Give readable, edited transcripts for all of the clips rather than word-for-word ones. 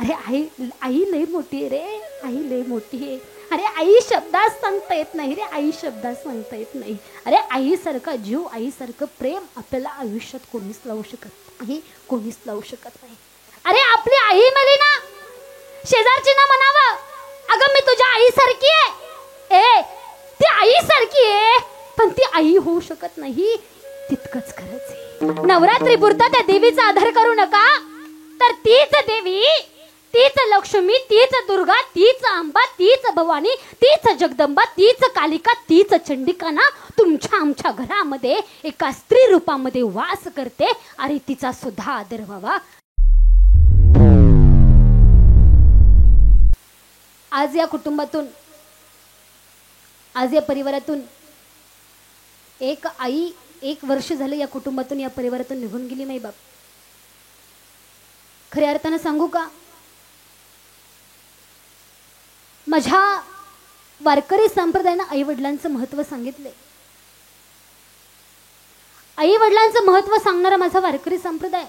अरे आई आई लय मोठी आहे रे, आई लय मोठी आहे. अरे आई शब्दात सांगता येत नाही रे, आई शब्दात सांगता येत नाही. अरे आईसारखा जीव, आईसारखं प्रेम आपल्याला आयुष्यात कोणीच लावू शकत नाही, कोणीच लावू शकत नाही. अरे आपली आई मेली ना, शेजारची ना म्हणावं, अगं मी तुझ्या आईसारखी आहे. ए ती आईसारखी आहे, पण ती आई होऊ शकत नाही. तितकंच खरंच आहे. नवरात्री पुरता त्या देवीचा आधार करू नका, तर तीच देवी, तीच लक्ष्मी, तीच दुर्गा, तीच अंबा, तीच भवानी, तीच जगदंबा, तीच कालिका, तीच चंडिका ना तुमच्या आमच्या घरामध्ये एका स्त्री रूपामध्ये वास करते. अरे तिचा सुद्धा आदर व्हावा. आज या कुटुंबातून, आज या परिवारातून एक आई 1 वर्ष झालं या कुटुंबातून, या परिवारातून निघून गेली. माई बाप, खऱ्या अर्थानं सांगू का, माझ्या वारकरी संप्रदायानं आई वडिलांचं महत्व सांगितले. आई वडिलांचं महत्व सांगणारा माझा वारकरी संप्रदाय.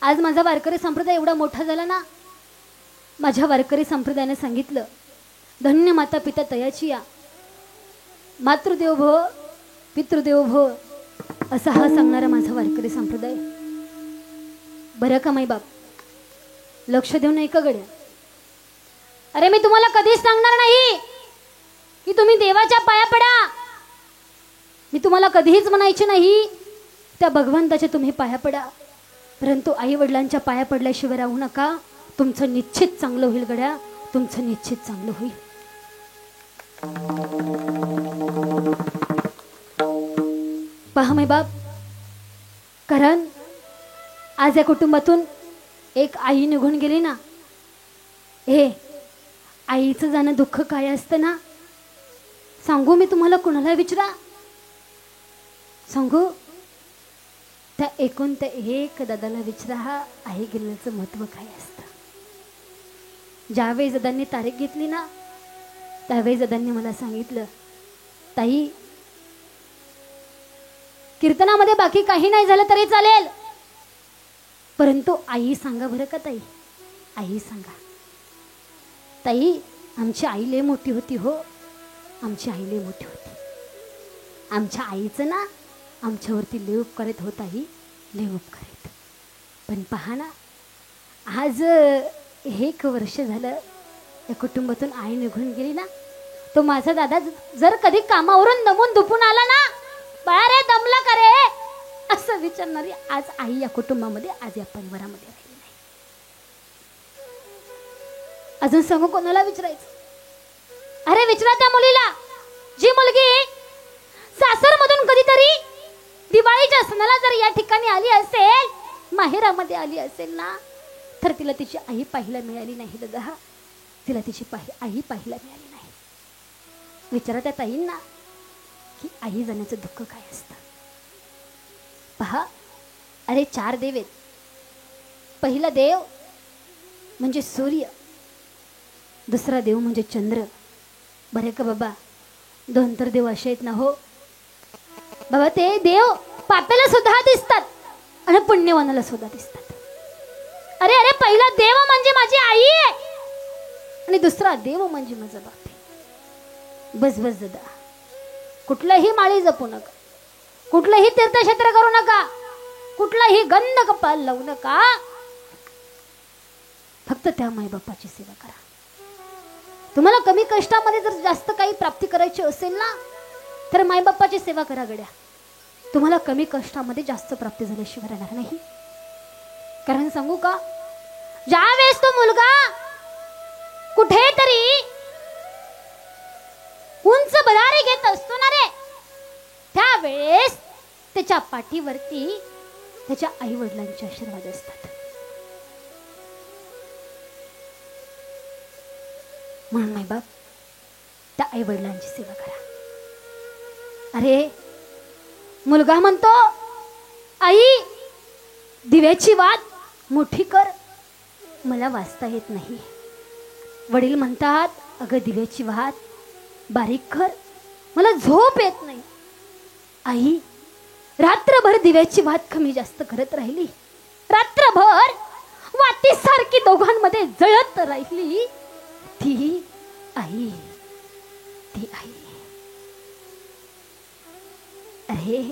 आज माझा वारकरी संप्रदाय एवढा मोठा झाला ना, माझ्या वारकरी संप्रदायाने सांगितलं, धन्य माता पिता तयाची या, मातृदेव भव पितृदेव भव, असा हा सांगणारा माझा वारकरी संप्रदाय. बरं का माई बाप, लक्ष देऊन ऐका गड्या. अरे मी तुम्हाला कधीच सांगणार नाही की तुम्ही देवाच्या पाया पडा. मी तुम्हाला कधीच म्हणायचे नाही त्या भगवंताच्या तुम्ही पाया पडा, परंतु आई वडिलांच्या पाया पडल्याशिवाय राहू नका. तुमचं निश्चित चांगलं होईल गड्या, तुमचं निश्चित चांगलं होईल. पहा माय बाप, कारण आज या कुटुंबातून एक आई निघून गेली ना, हे आईचं जाणं दुःख काय असतं ना, सांगू मी तुम्हाला, कुणाला विचारा सांगू, त्या एकूण त्या एक दादाला विचारा, हा आई गेल्याचं महत्व काय असतं. ज्यावेळी दादांनी तारीख घेतली ना, त्यावेळी दादांनी मला सांगितलं, ताई कीर्तनामध्ये बाकी काही नाही झालं तरी चालेल, परंतु आई सांगा बरं का ताई, आई सांगा. ताई आमची आई लय मोठी होती हो, आमची आई लय मोठी होती. आमच्या आईचं ना आमच्यावरती लय उपकार करत होता, ही लय उपकार आहेत. पण पहा ना, आज 1 वर्ष झालं या कुटुंबातून आई निघून गेली ना, तो माझा दादा जर कधी कामावरून दमून दुपून आला ना, बाळा रे दमला का रे, असं विचारणारी आज आई या कुटुंबामध्ये, आज या परिवारामध्ये राहिली नाही. अजून सांगू कोणाला विचारायचं? अरे विचारा त्या मुलीला, जी मुलगी सासरमधून कधीतरी दिवाळीच्या सणाला जर या ठिकाणी आली असेल, माहेरामध्ये आली असेल ना, तर तिला तिची आई पाहायला मिळाली नाही दादा, तिला तिची आई पाहायला मिळाली नाही. विचारा त्या ताईंना की आई जाण्याचं दुःख काय असतं. पहा, अरे 4 देव आहेत. पहिला देव म्हणजे सूर्य, दुसरा देव म्हणजे चंद्र. बरे का बाबा, 2 तर देव असे आहेत ना हो बाबा, ते देव पाप्याला सुद्धा दिसतात आणि पुण्यवानाला सुद्धा दिसतात. अरे अरे, पहिला देव म्हणजे माझी आई आहे आणि दुसरा देव म्हणजे माझा बाप आहे. बस बस दादा, कुठलाही माळी जपू नका, कुठलंही तीर्थक्षेत्र करू नका, कुठलाही गंध कपाल लावू नका. फक्त त्या मायबापाची सेवा करा. तुम्हाला कमी कष्टामध्ये जर जास्त काही प्राप्ती करायची असेल ना, तर मायबापाची सेवा करा गड्या. तुम्हाला कमी कष्टामध्ये जास्त प्राप्ती झाल्याशिवाय राहणार नाही. कारण सांगू का, ज्या वेळेस तो मुलगा कुठेतरी उंच बदारी घेत असतो ना रे, त्यावेळेस त्याच्या पाठीवरती त्याच्या आई वडिलांचे आशीर्वाद असतात. म्हणून माय बाप, त्या आई वडिलांची सेवा करा. अरे मुलगा म्हणतो, आई दिव्याची वात मोठी कर, मला वाचता येत नाही. वडील म्हणतात, अगं दिव्याची वात बारीक कर, मला झोप येत नाही. आई रात्रभर दिव्याची वात कमी जास्त करत राहिली, रात्रभर वाती सारखी दोघांमध्ये जळत राहिली ती आई, ती आई. अरे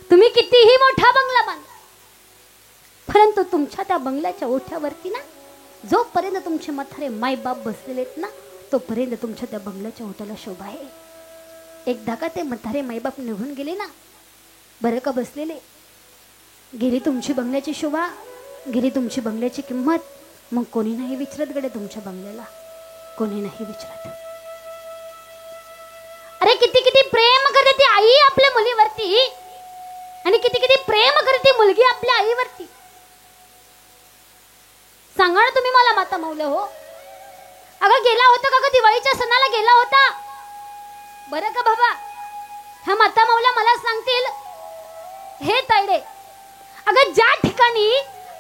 तुम्ही कितीही मोठा बंगला बांधा, परंतु तुमच्या त्या बंगल्याच्या ओठ्यावरती ना, जोपर्यंत तुमचे म्हातारे मायबाप बसलेले आहेत ना, तोपर्यंत तुमच्या त्या बंगल्याच्या ओठ्याला शोभा आहे. एकदा का ते म्हातारे मायबाप निघून गेले ना, बरं का बसलेले, गेली तुमची बंगल्याची शोभा, गेली तुमची बंगल्याची किंमत. मग कोणी नाही विचारत गडे तुमच्या बंगल्याला, कोणी नाही विचारत. अरे किती किती प्रेम करते ती आई आपल्या मुलीवरती, आणि किती किती प्रेम करते ती मुलगी आपल्या आईवरती. सांगा ना तुम्ही मला माता मौल्या हो. अगं गेला होता का ग दिवाळीच्या सणाला गेला होता? बरं का बाबा, ह्या माता मौल्या मला सांगतील, हे तायडे, अगं ज्या ठिकाणी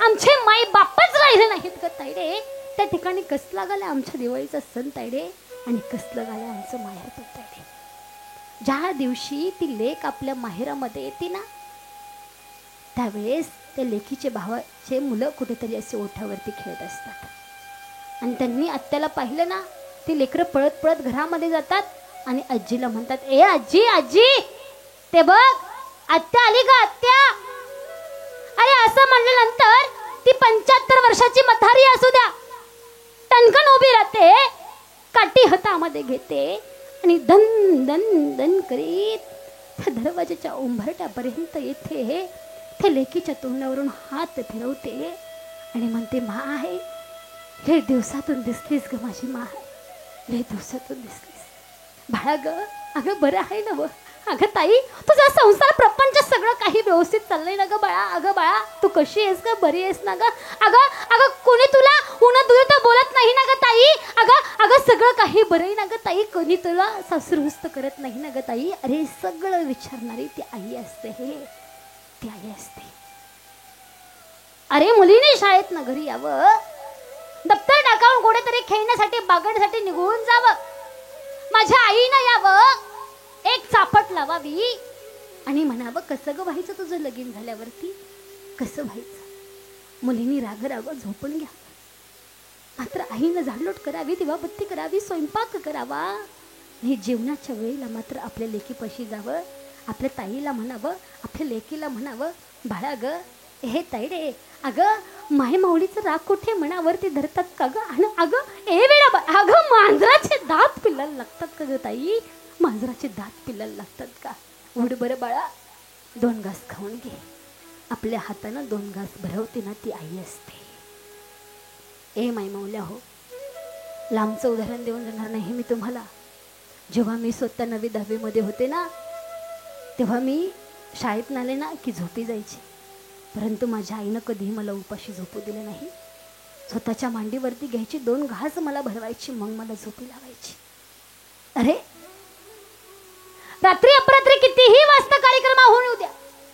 आमचे माई बापच राहिले नाहीत ग तायडे, त्या ठिकाणी कसला गाला आमच्या दिवाळीचा सण तायडे, आणि कसलं गाला आमचं माहेर तायडे. ज्या दिवशी ती लेक आपल्या माहेरामध्ये येते ना, त्यावेळेस त्या लेकीचे भावाचे मुलं कुठेतरी असे ओठ्यावरती खेळत असतात, आणि त्यांनी आत्याला पाहिलं ना, ती लेकरं पळत पळत घरामध्ये जातात आणि आजीला म्हणतात, ए आजी आजी, ते बघ आत्या आली का आत्या. अरे असं म्हणल्यानंतर ती 75 वर्षाची म्हातारी असू द्या, टणकन उभी राहते, काठी हातामध्ये घेते आणि दन दन दन करीत त्या दरवाजाच्या उंबरट्यापर्यंत येते. त्या लेकीच्या तोंडावरून हात फिरवते आणि म्हणते, मा आहे, लय दिवसातून दिसलीस ग माझी मा, लय दिवसातून दिसलीस. बाळा ग, अगं बरं आहे ना व, अगं ताई तुझा संसार प्रपंच सगळं काही व्यवस्थित चाललंय ना ग बाळा. अगं बाळा तू कशी आहेस ग, बरी आहेस ना ग. अगं अगं कोणी तुला उन्हा तुझं तर बोलत नाही ना ग ताई. अगं अगं सगळं काही बरं आहे ना ग ताई, कोणी तुला सासुरहुस्त करत नाही ना ग ताई. अरे सगळं विचारणारी ती आई असते, हे ती आई असते. अरे मुलीने शाळेत ना घरी यावं, दप्तर टाकावून कुठेतरी खेळण्यासाठी बागडण्यासाठी निघून जावं, माझ्या आईनं यावं, एक चापट लावावी आणि म्हणावं, कसं ग व्हायचं तुझं लगीन झाल्यावरती, कसं व्हायचं. मुलींनी राग राग झोपून घ्या, मात्र आईनं झाडलोट करावी, दिवाबत्ती करावी, स्वयंपाक करावा. आणि जेवणाच्या वेळेला मात्र आपल्या लेकीपाशी जावं, आपल्या ताईला म्हणावं, आपल्या लेकीला म्हणावं, बाळा ग, हे ताईडे, अगं माय माऊलीचं राग कुठे मनावरती धरतात का ग. आणि अगं ए वेळा, अगं मांजराचे दात पिल्लायला लागतात का ग ताई, मांजराचे दात पिल्लायला लागतात का. उठ बरं बाळा, 2 घास खाऊन घे. आपल्या हातानं 2 घास भरवते ना ती आई असते. ए माय माऊल्या हो, लांबचं उदाहरण देऊन जाणार नाही मी तुम्हाला. जेव्हा मी स्वतः 9वी 10वी मध्ये होते ना, तेव्हा मी शाळेत नाले ना की झोपी जायची, परंतु माझ्या आईनं कधीही मला उपाशी झोपू दिलं नाही. स्वतःच्या मांडीवरती घ्यायची, 2 घास मला भरवायची, मग मला झोपी लावायची. अरे रात्री अपरात्री कितीही वाजता कार्यक्रम होऊन येऊ द्या,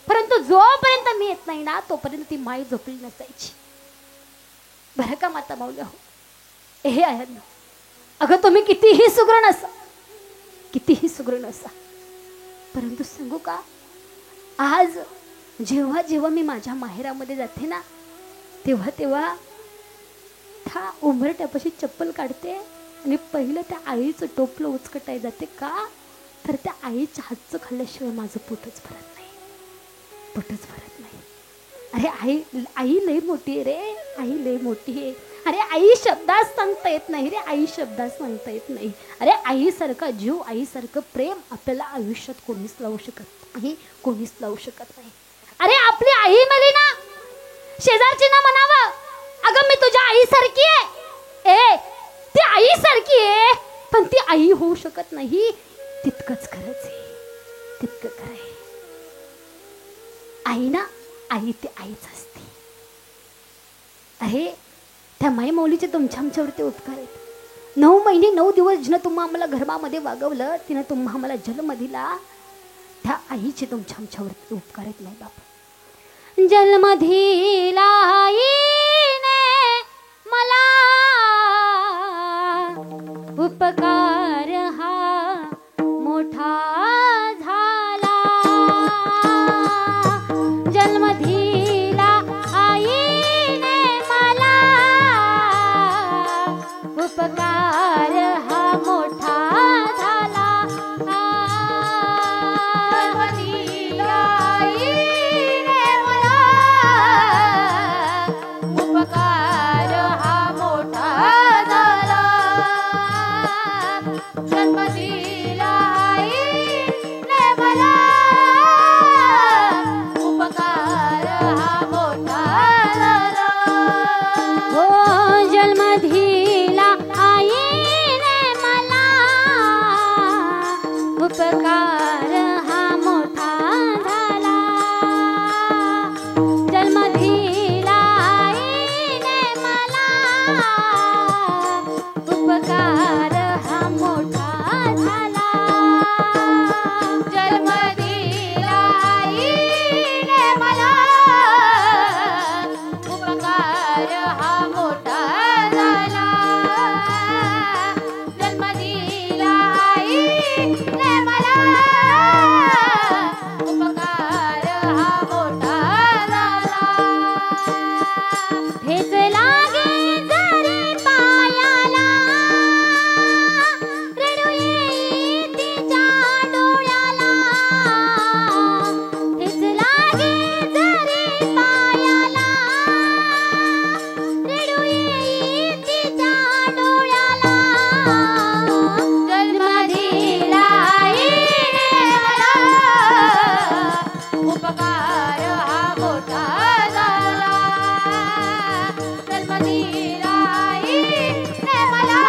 परंतु जोपर्यंत मी येत नाही ना, तोपर्यंत ती माई झोपली नसायची. बरं का माता माऊल्या हो. हे आहे ना, अगं तुम्ही कितीही सुगरण असा, कितीही सुगरण असा, परंतु सांगू का, आज जेव्हा जेव्हा मी माझ्या माहेरामध्ये जाते ना, तेव्हा तेव्हा त्या उंबरट्यापाशी चप्पल काढते आणि पहिलं त्या आईचं टोपलं उचकटाय जाते. का तर त्या आईच्या हातचं खाल्ल्याशिवाय माझं पोटच भरत नाही, पोटच भरत नाही. अरे आई, आई लई मोठी आहे रे, आई लई मोठी आहे. अरे आई शब्दात सांगता येत नाही रे, आई शब्दात सांगता येत नाही. अरे आईसारखा जीव, आईसारखं प्रेम आपल्याला आयुष्यात कोणीच लावू शकत नाही, कोणीच लावू शकत नाही. अरे आपली आई मेली ना, शेजारची ना म्हणावं, अगं मी तुझ्या आईसारखी आहे, ए ती आईसारखी आहे, पण ती आई होऊ शकत नाही. तितकंच खरंच आहे, तितकं खरं आहे. आई ना, आई ती आईच असते. अरे त्या माई माऊलीचे तुमच्या आमच्यावरती उपकार आहेत. 9 महिने 9 दिवस जिनं तुम्हा आम्हाला घरामध्ये वागवलं, तिनं तुम्हा आम्हाला जन्म दिला, त्या आईचे तुमच्या आमच्यावरती उपकार आहेत. नाही बाप, जन्म दिला आईने मला, उपकार हा मोठा झाला. जन्म दिला आईने उपकार हा मोठा झाला जन्म दिला आईने मला उपकार हा मोठा झाला ठेच लागे जरी पायाला रडू येई तिच्या डोळ्याला ठेच लागे जरी पायाला रडू येई तिच्या डोळ्याला जन्म दिला आईने मला उपकार हा मोठा झाला जन्म दिला आईने मला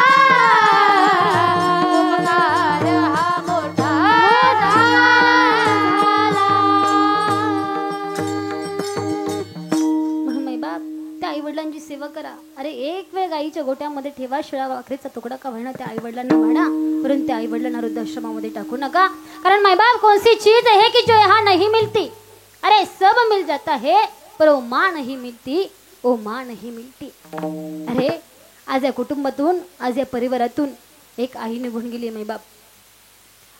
उपकार हा मोठा झाला म्हणून मायबाप त्या आई वडिलांची सेवा करा. अरे एक वेळ गाईच्या गोट्यामध्ये ठेवा, शिळा भाकरीचा तुकडा का होईना त्या आई वडिलांना वाढा, परंतु त्या आई वडिलांना वृद्धाश्रमामध्ये टाकू नका. कारण मायबाप कौन सी चीज है कि जो यहाँ नहीं मिलती. अरे सब मिल जाता है पर वो माँ नहीं मिलती, वो माँ नहीं मिलती. अरे आज या कुटुंबातून, आज या परिवारातून एक आई निघून गेली मायबाप.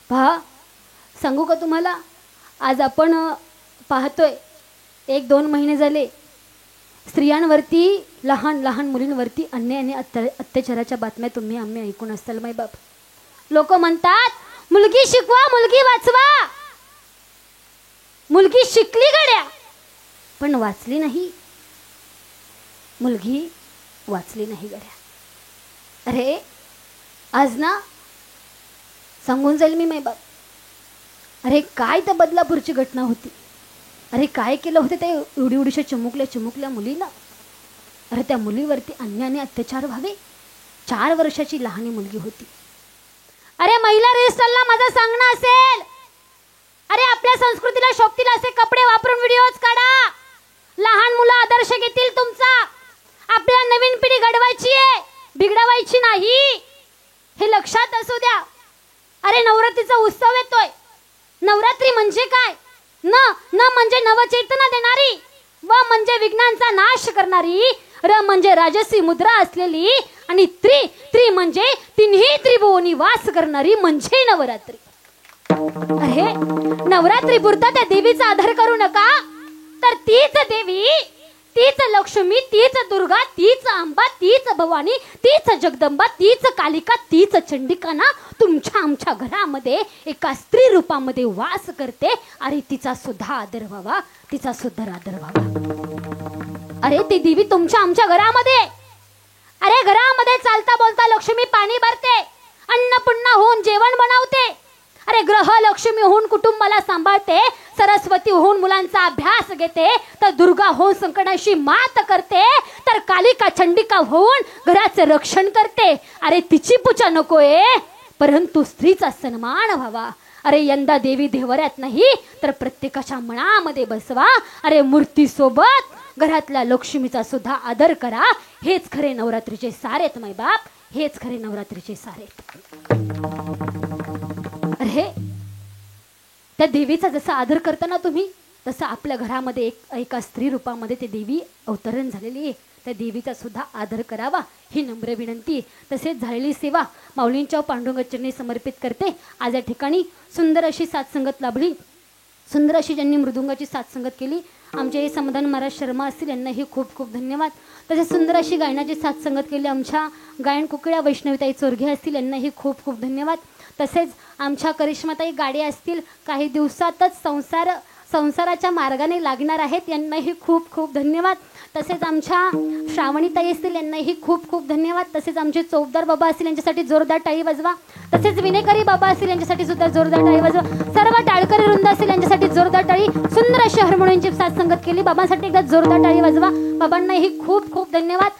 पहा सांगू का तुम्हाला, आज आपण पाहतोय 1-2 महिने झाले स्त्रियांवरती, लहान लहान मुलींवरती अन्याय आणि अत्याचाराच्या बातम्या तुम्ही आम्ही ऐकून असाल मायबाप. लोक म्हणतात मुलगी शिकवा, मुलगी वाचवा. मुलगी शिकली गड्या पण वाचली नाही. मुलगी वाचली नाही गड्या. अरे आज ना सांगून जाईल मी मायबाप. अरे काय त्या बदलापूरची घटना होती. अरे काय केलं होतं त्या एवढ्या चिमुकल्या मुलीला. अरे त्या मुलीवरती अन्याय आणि अत्याचार व्हावे. 4 वर्षाची लहान मुलगी होती. अरे महिला रजिस्टरला माझं सांगणं असेल, अरे आपल्या संस्कृतीला शोभतील असे कपडे वापरून व्हिडिओज काढा. लहान मुलं आदर्श घेतील तुमचा. आपल्याला नवीन पिढी घडवायची आहे, बिघडवायची नाही, हे लक्षात असू द्या. अरे नवरात्रीचा उत्सव येतोय. नवरात्री म्हणजे काय? न म्हणजे नवचेतना देणारी, व म्हणजे विघ्नांचा नाश करणारी, र म्हणजे राजसी मुद्रा असलेली, आणि त्रि म्हणजे तिन्ही त्रिभुवनी वास करणारी म्हणजे नवरात्री. अरे नवरात्री पुरता त्या देवीचा आधार करू नका. तर तीच देवी, तीच लक्ष्मी, तीच दुर्गा, तीच अंबा, तीच भवानी, तीच जगदंबा, तीच कालिका, तीच चंडिका ना तुमच्या आमच्या घरामध्ये एका स्त्री रूपामध्ये वास करते. अरे तिचा सुद्धा आदर व्हावा, तिचा सुद्धा आदर व्हावा. अरे ती देवी तुमच्या आमच्या घरामध्ये, अरे घरामध्ये चालता बोलता लक्ष्मी पाणी भरते, अन्नपूर्णा होऊन जेवण बनवते. अरे ग्रह लक्ष्मी होऊन कुटुंबाला सांभाळते, सरस्वती होऊन मुलांचा अभ्यास घेते, तर दुर्गा होऊन संकटाशी मात करते, तर कालिका चंडिका होऊन घराचे रक्षण करते. अरे तिची पूजा नकोय, परंतु स्त्रीचा सन्मान व्हावा. अरे यंदा देवी देवऱ्यात नाही तर प्रत्येकाच्या मनामध्ये बसवा. अरे मूर्ती सोबत घरातल्या लक्ष्मीचा सुद्धा आदर करा. हेच खरे नवरात्रीचे सारेत मायबाप, हेच खरे नवरात्रीचे सारेत. अरे त्या देवीचा जसा आदर करताना तुम्ही, तसं आपल्या घरामध्ये एका स्त्री रूपामध्ये ते देवी अवतरण झालेली आहे. त्या देवीचा सुद्धा आदर करावा ही नम्र विनंती. तसेच झालेली सेवा माऊलींच्या पांडुरंग चरणी समर्पित करते. आज या ठिकाणी सुंदर अशी साथसंगत लाभली, सुंदर अशी ज्यांनी मृदुंगाची साथसंगत केली, आमचे समाधान महाराज शर्मा असतील यांनाही खूप खूप धन्यवाद. तसेच सुंदर अशी गायनाची साथसंगत केली आमच्या गायन कुकड्या वैष्णवीताई चोरघे असतील, यांनाही खूप खूप धन्यवाद. तसेच आमच्या करिश्माताई गाडे असतील, काही दिवसातच संसाराच्या मार्गाने लागणार आहेत, यांनाही खूप खूप धन्यवाद. तसेच आमच्या श्रावणीताई असतील, यांनाही खूप खूप धन्यवाद. तसेच आमचे चौकदार बाबा असतील, यांच्यासाठी जोरदार टाळी वाजवा. तसेच विनेकरी बाबा असतील, यांच्यासाठी सुद्धा जोरदार टाळी वाजवा. सर्व टाळकरी वृंद असतील, यांच्यासाठी जोरदार टाळी. सुंदर अशी हार्मोनियमची साथ संगत केली, बाबांसाठी एकदा जोरदार टाळी वाजवा. बाबांनाही खूप खूप धन्यवाद.